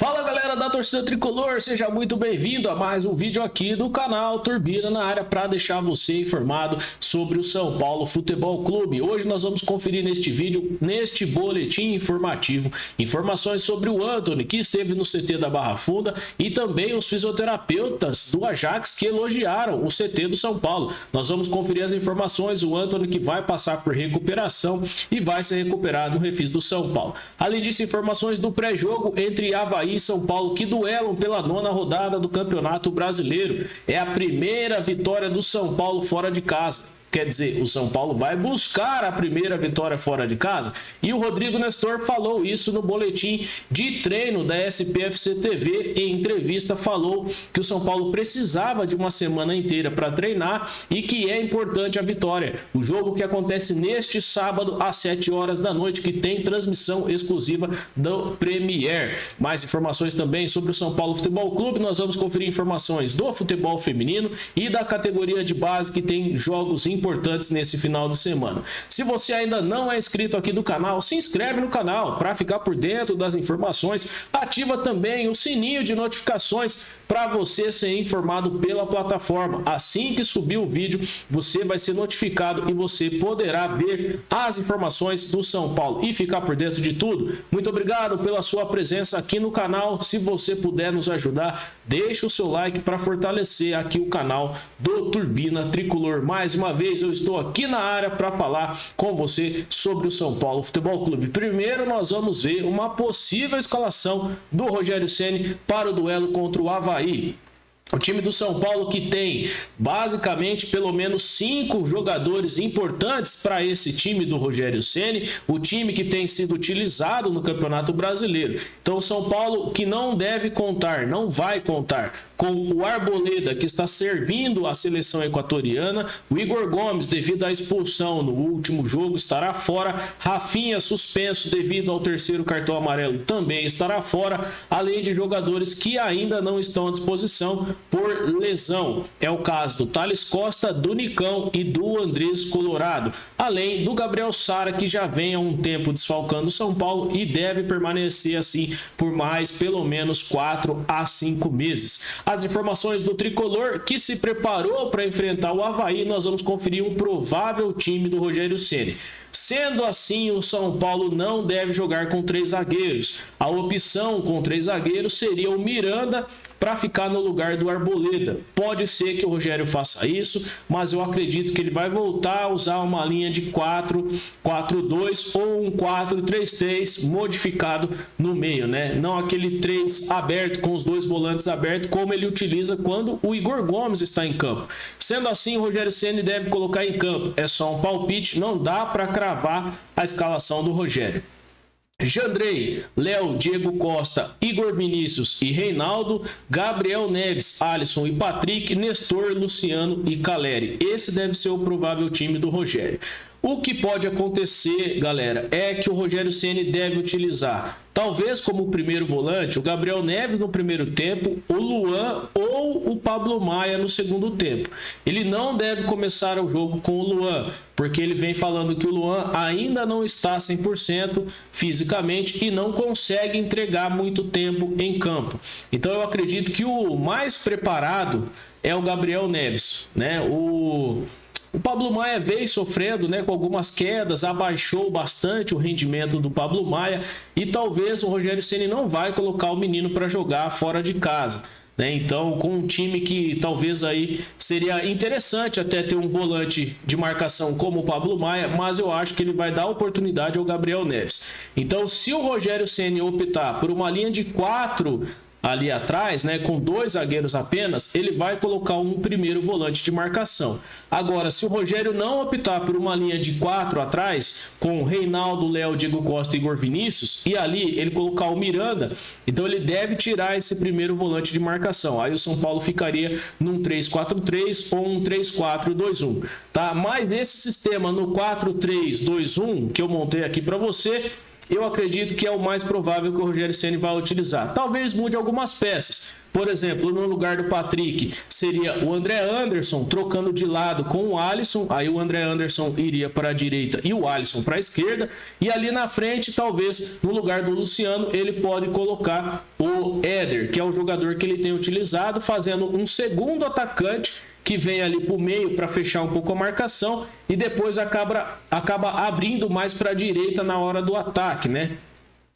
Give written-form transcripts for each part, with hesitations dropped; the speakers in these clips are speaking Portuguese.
Fala galera da torcida tricolor, seja muito bem-vindo a mais um vídeo aqui do canal Turbina na área para deixar você informado sobre o São Paulo Futebol Clube. Hoje nós vamos conferir neste vídeo, neste boletim informativo, informações sobre o Antony, que esteve no CT da Barra Funda, e também os fisioterapeutas do Ajax que elogiaram o CT do São Paulo. Nós vamos conferir as informações, o Antony que vai passar por recuperação e vai ser recuperado no Refis do São Paulo. Além disso, informações do pré-jogo entre Avaí e São Paulo, que duelam pela 9ª rodada do Campeonato Brasileiro. É a primeira vitória do São Paulo fora de casa. Quer dizer, o São Paulo vai buscar a primeira vitória fora de casa. E o Rodrigo Nestor falou isso no boletim de treino da SPFC TV. Em entrevista, falou que o São Paulo precisava de uma semana inteira para treinar e que é importante a vitória. O jogo que acontece neste sábado às 7 horas da noite, que tem transmissão exclusiva do Premier. Mais informações também sobre o São Paulo Futebol Clube. Nós vamos conferir informações do futebol feminino e da categoria de base, que tem jogos importantes nesse final de semana. Se você ainda não é inscrito aqui do canal, se inscreve no canal para ficar por dentro das informações. Ativa também o sininho de notificações para você ser informado pela plataforma. Assim que subir o vídeo, você vai ser notificado e você poderá ver as informações do São Paulo e ficar por dentro de tudo. Muito obrigado pela sua presença aqui no canal. Se você puder nos ajudar, deixa o seu like para fortalecer aqui o canal do Turbina Tricolor. Mais uma vez, eu estou aqui na área para falar com você sobre o São Paulo Futebol Clube. Primeiro, nós vamos ver uma possível escalação do Rogério Ceni para o duelo contra o Avaí. O time do São Paulo, que tem basicamente pelo menos 5 jogadores importantes para esse time do Rogério Ceni, o time que tem sido utilizado no Campeonato Brasileiro. Então o São Paulo que não deve contar, não vai contar com o Arboleda, que está servindo a seleção equatoriana, o Igor Gomes, devido à expulsão no último jogo, estará fora, Rafinha, suspenso devido ao 3º cartão amarelo, também estará fora, além de jogadores que ainda não estão à disposição por lesão. É o caso do Thales Costa, do Nicão e do Andrés Colorado, além do Gabriel Sara, que já vem há um tempo desfalcando o São Paulo e deve permanecer assim por mais pelo menos 4 a 5 meses. As informações do Tricolor, que se preparou para enfrentar o Avaí, nós vamos conferir um provável time do Rogério Ceni. Sendo assim, o São Paulo não deve jogar com 3 zagueiros. A opção com 3 zagueiros seria o Miranda para ficar no lugar do Arboleda. Pode ser que o Rogério faça isso, mas eu acredito que ele vai voltar a usar uma linha de 4-4-2 ou um 4-3-3 modificado no meio, né? Não aquele 3 aberto com os 2 volantes abertos como ele utiliza quando o Igor Gomes está em campo. Sendo assim, o Rogério Ceni deve colocar em campo. É só um palpite, não dá para cravar a escalação do Rogério. Jandrei, Léo, Diego Costa, Igor Vinícius e Reinaldo, Gabriel Neves, Alisson e Patrick, Nestor, Luciano e Caleri. Esse deve ser o provável time do Rogério. O que pode acontecer, galera, é que o Rogério Ceni deve utilizar, talvez como primeiro volante, o Gabriel Neves no primeiro tempo, o Luan ou o Pablo Maia no segundo tempo. Ele não deve começar o jogo com o Luan, porque ele vem falando que o Luan ainda não está 100% fisicamente e não consegue entregar muito tempo em campo. Então eu acredito que o mais preparado é o Gabriel Neves, né? O Pablo Maia veio sofrendo, né, com algumas quedas, abaixou bastante o rendimento do Pablo Maia e talvez o Rogério Ceni não vai colocar o menino para jogar fora de casa, né? Então, com um time que talvez aí seria interessante até ter um volante de marcação como o Pablo Maia, mas eu acho que ele vai dar oportunidade ao Gabriel Neves. Então, se o Rogério Ceni optar por uma linha de 4 ali atrás, né, com 2 zagueiros apenas, ele vai colocar um primeiro volante de marcação. Agora, se o Rogério não optar por uma linha de 4 atrás, com Reinaldo, Léo, Diego Costa e Igor Vinícius, e ali ele colocar o Miranda, então ele deve tirar esse primeiro volante de marcação. Aí o São Paulo ficaria num 3-4-3 ou um 3-4-2-1, tá? Mas esse sistema no 4-3-2-1 que eu montei aqui para você, eu acredito que é o mais provável que o Rogério Ceni vai utilizar. Talvez mude algumas peças. Por exemplo, no lugar do Patrick seria o André Anderson trocando de lado com o Alisson. Aí o André Anderson iria para a direita e o Alisson para a esquerda. E ali na frente, talvez no lugar do Luciano, ele pode colocar o Éder, que é o jogador que ele tem utilizado, fazendo um segundo atacante que vem ali para o meio para fechar um pouco a marcação e depois acaba abrindo mais para a direita na hora do ataque, né?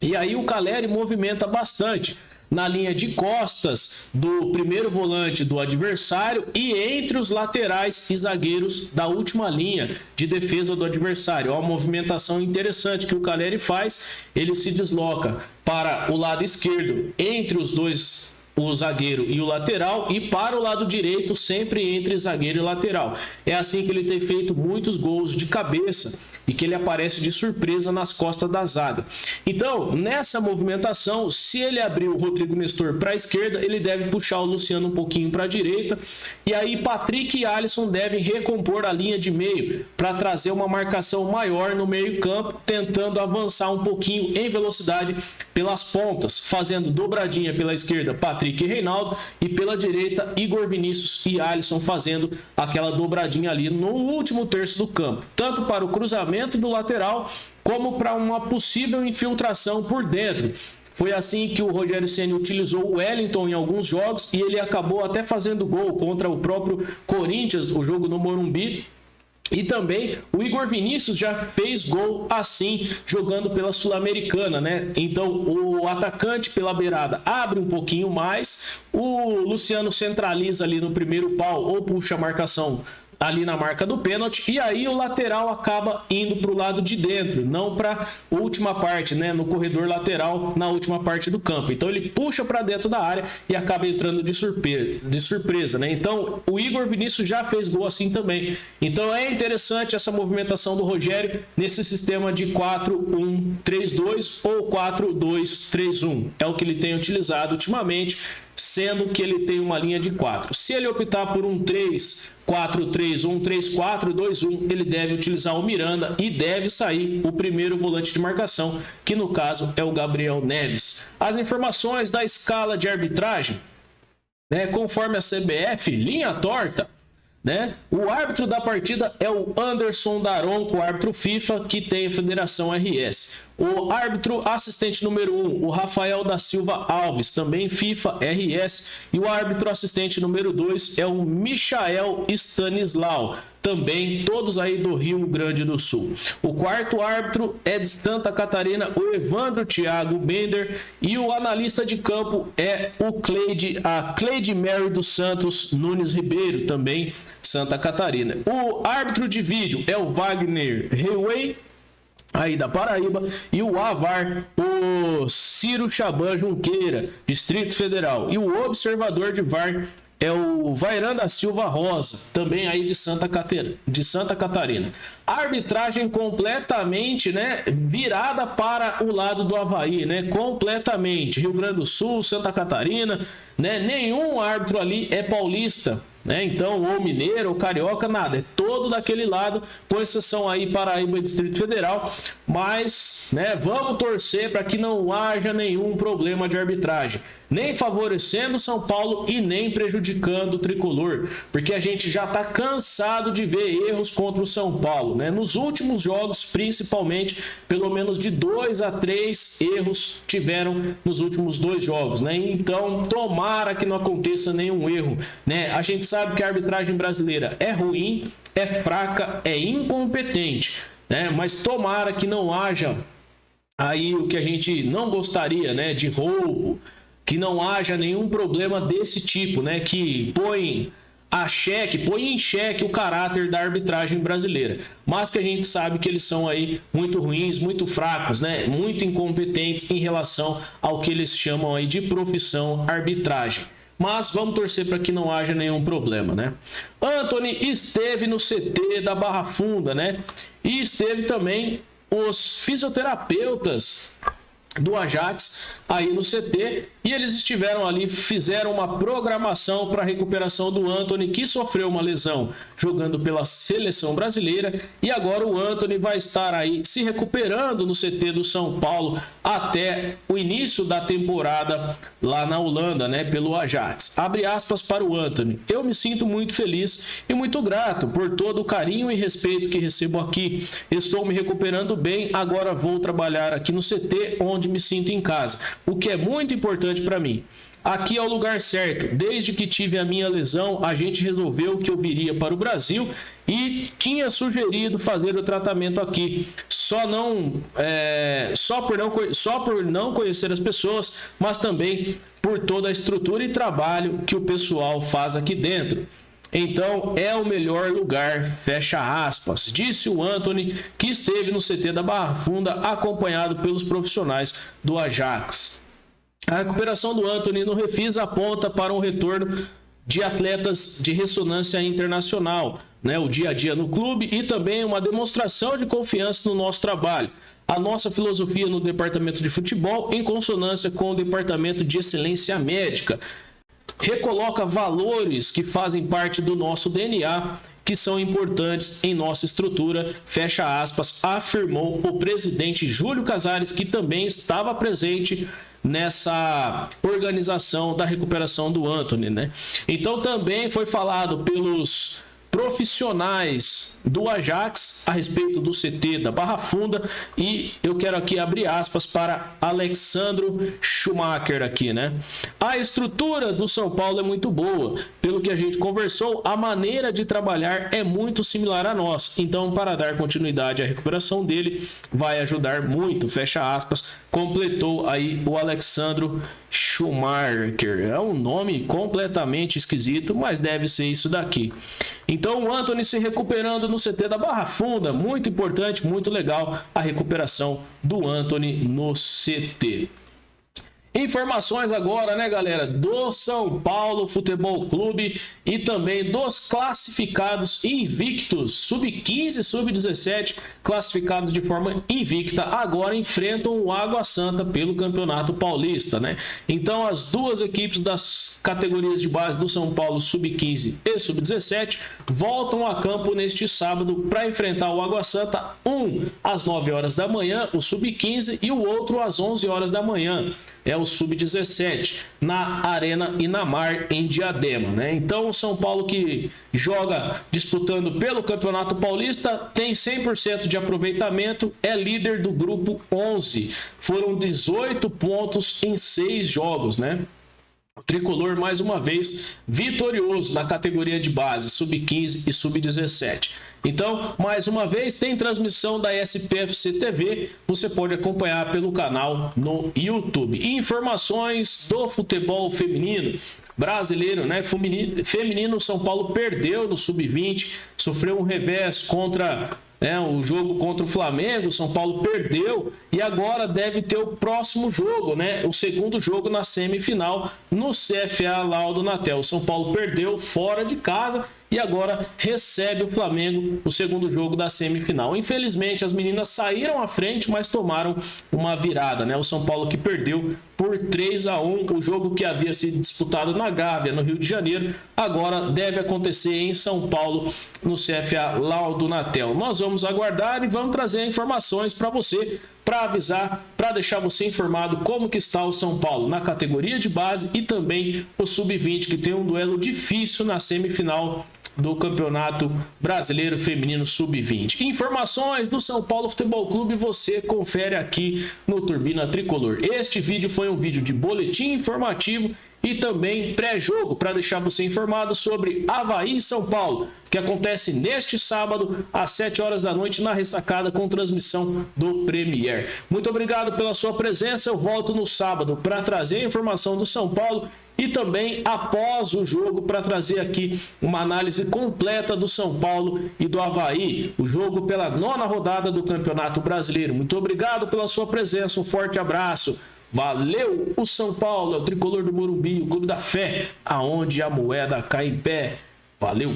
E aí o Calleri movimenta bastante na linha de costas do primeiro volante do adversário e entre os laterais e zagueiros da última linha de defesa do adversário. É uma movimentação interessante que o Calleri faz. Ele se desloca para o lado esquerdo entre os dois, o zagueiro e o lateral, e para o lado direito sempre entre zagueiro e lateral. É assim que ele tem feito muitos gols de cabeça e que ele aparece de surpresa nas costas da zaga. Então, nessa movimentação, se ele abrir o Rodrigo Nestor para a esquerda, ele deve puxar o Luciano um pouquinho para a direita, e aí Patrick e Alisson devem recompor a linha de meio para trazer uma marcação maior no meio-campo, tentando avançar um pouquinho em velocidade pelas pontas, fazendo dobradinha pela esquerda Patrick e Reinaldo, e pela direita Igor Vinícius e Alisson fazendo aquela dobradinha ali no último terço do campo, tanto para o cruzamento do lateral como para uma possível infiltração por dentro. Foi assim que o Rogério Ceni utilizou o Wellington em alguns jogos e ele acabou até fazendo gol contra o próprio Corinthians, o jogo no Morumbi. E também o Igor Vinícius já fez gol assim, jogando pela Sul-Americana, né? Então o atacante pela beirada abre um pouquinho mais, o Luciano centraliza ali no primeiro pau ou puxa a marcação ali na marca do pênalti, e aí o lateral acaba indo para o lado de dentro, não para a última parte, né, no corredor lateral, na última parte do campo. Então ele puxa para dentro da área e acaba entrando de surpresa, né? Então o Igor Vinícius já fez gol assim também. Então é interessante essa movimentação do Rogério nesse sistema de 4-1-3-2 ou 4-2-3-1. É o que ele tem utilizado ultimamente, sendo que ele tem uma linha de 4. Se ele optar por um 3-4-3 ou um 3-4-2-1, ele deve utilizar o Miranda e deve sair o primeiro volante de marcação, que no caso é o Gabriel Neves. As informações da escala de arbitragem, né, conforme a CBF, linha torta, né? O árbitro da partida é o Anderson Daronco, o árbitro FIFA que tem a Federação RS. O árbitro assistente número 1, o Rafael da Silva Alves, também FIFA RS. E o árbitro assistente número 2 é o Michael Stanislau, também todos aí do Rio Grande do Sul. O quarto árbitro é de Santa Catarina, o Evandro Thiago Bender, e o analista de campo é a Cleide Mary dos Santos Nunes Ribeiro, também Santa Catarina. O árbitro de vídeo é o Wagner Rewey, aí da Paraíba, e o AVAR, o Ciro Chaban Junqueira, Distrito Federal, e o observador de VAR é o Vairan da Silva Rosa, também aí de Santa Catarina. A arbitragem completamente, né, virada para o lado do Avaí, né, completamente. Rio Grande do Sul, Santa Catarina, né, nenhum árbitro ali é paulista, né, então, ou mineiro, ou carioca, nada, é todo daquele lado, com exceção aí Paraíba e Distrito Federal, mas, né, vamos torcer para que não haja nenhum problema de arbitragem, nem favorecendo São Paulo e nem prejudicando o tricolor, porque a gente já está cansado de ver erros contra o São Paulo, né? Nos últimos jogos, principalmente, pelo menos de 2 a 3 erros tiveram nos últimos 2 jogos, né? Então, tomara que não aconteça nenhum erro, né? A gente sabe que a arbitragem brasileira é ruim, é fraca, é incompetente, né? Mas tomara que não haja aí o que a gente não gostaria, né? De roubo, que não haja nenhum problema desse tipo, né? Que põe em xeque o caráter da arbitragem brasileira. Mas que a gente sabe que eles são aí muito ruins, muito fracos, né? Muito incompetentes em relação ao que eles chamam aí de profissão arbitragem. Mas vamos torcer para que não haja nenhum problema, né? Antony esteve no CT da Barra Funda, né? E esteve também os fisioterapeutas do Ajax aí no CT, e eles estiveram ali, fizeram uma programação para a recuperação do Antony, que sofreu uma lesão jogando pela seleção brasileira, e agora o Antony vai estar aí se recuperando no CT do São Paulo até o início da temporada lá na Holanda, né, pelo Ajax. Abre aspas para o Antony: eu me sinto muito feliz e muito grato por todo o carinho e respeito que recebo aqui. Estou me recuperando bem, agora vou trabalhar aqui no CT, onde me sinto em casa, o que é muito importante para mim. Aqui é o lugar certo. Desde que tive a minha lesão, a gente resolveu que eu viria para o Brasil e tinha sugerido fazer o tratamento aqui. Só por não conhecer as pessoas, mas também por toda a estrutura e trabalho que o pessoal faz aqui dentro. Então é o melhor lugar, fecha aspas, disse o Antony, que esteve no CT da Barra Funda acompanhado pelos profissionais do Ajax. A recuperação do Antony no Refis aponta para um retorno de atletas de ressonância internacional, né, o dia a dia no clube, e também uma demonstração de confiança no nosso trabalho. A nossa filosofia no departamento de futebol, em consonância com o departamento de excelência médica, recoloca valores que fazem parte do nosso DNA, que são importantes em nossa estrutura, fecha aspas, afirmou o presidente Júlio Casares, que também estava presente nessa organização da recuperação do Antony, né? Então também foi falado pelos profissionais do Ajax a respeito do CT da Barra Funda, e eu quero aqui abrir aspas para Alexandro Schumacher aqui, né? A estrutura do São Paulo é muito boa, pelo que a gente conversou, a maneira de trabalhar é muito similar a nós, então para dar continuidade à recuperação dele vai ajudar muito, fecha aspas, completou aí o Alexandro Schumacher. É um nome completamente esquisito, mas deve ser isso daqui. Então o Antony se recuperando no CT da Barra Funda, muito importante, muito legal a recuperação do Antony no CT. Informações agora, né, galera, do São Paulo Futebol Clube e também dos classificados invictos, sub-15, sub-17, classificados de forma invicta, agora enfrentam o Água Santa pelo Campeonato Paulista, né? Então, as duas equipes das categorias de base do São Paulo, sub-15 e sub-17, voltam a campo neste sábado para enfrentar o Água Santa, um às 9 horas da manhã, o sub-15, e o outro às 11 horas da manhã. É o sub-17, na Arena Inamar, em Diadema, né? Então, o São Paulo, que joga disputando pelo Campeonato Paulista, tem 100% de aproveitamento, é líder do grupo 11. Foram 18 pontos em 6 jogos, né? O tricolor, mais uma vez, vitorioso na categoria de base, sub-15 e sub-17. Então, mais uma vez, tem transmissão da SPFC TV, você pode acompanhar pelo canal no YouTube. E informações do futebol feminino brasileiro, né? Feminino, São Paulo perdeu no sub-20, sofreu um revés contra o jogo contra o Flamengo. São Paulo perdeu e agora deve ter o próximo jogo, né? O segundo jogo na semifinal no CFA Laudo Natel. O São Paulo perdeu fora de casa e agora recebe o Flamengo no segundo jogo da semifinal. Infelizmente, as meninas saíram à frente, mas tomaram uma virada, né? O São Paulo que perdeu por 3-1, o jogo que havia sido disputado na Gávea, no Rio de Janeiro, agora deve acontecer em São Paulo, no CFA Laudo Natel. Nós vamos aguardar e vamos trazer informações para você, para avisar, para deixar você informado como que está o São Paulo na categoria de base e também o sub-20, que tem um duelo difícil na semifinal do Campeonato Brasileiro Feminino Sub-20. Informações do São Paulo Futebol Clube você confere aqui no Turbina Tricolor. Este vídeo foi um vídeo de boletim informativo e também pré-jogo para deixar você informado sobre Avaí e São Paulo, que acontece neste sábado às 7 horas da noite na Ressacada com transmissão do Premier. Muito obrigado pela sua presença. Eu volto no sábado para trazer a informação do São Paulo e também após o jogo para trazer aqui uma análise completa do São Paulo e do Avaí, o jogo pela 9ª rodada do Campeonato Brasileiro. Muito obrigado pela sua presença, um forte abraço. Valeu! O São Paulo é o tricolor do Morumbi, o clube da fé, aonde a moeda cai em pé. Valeu!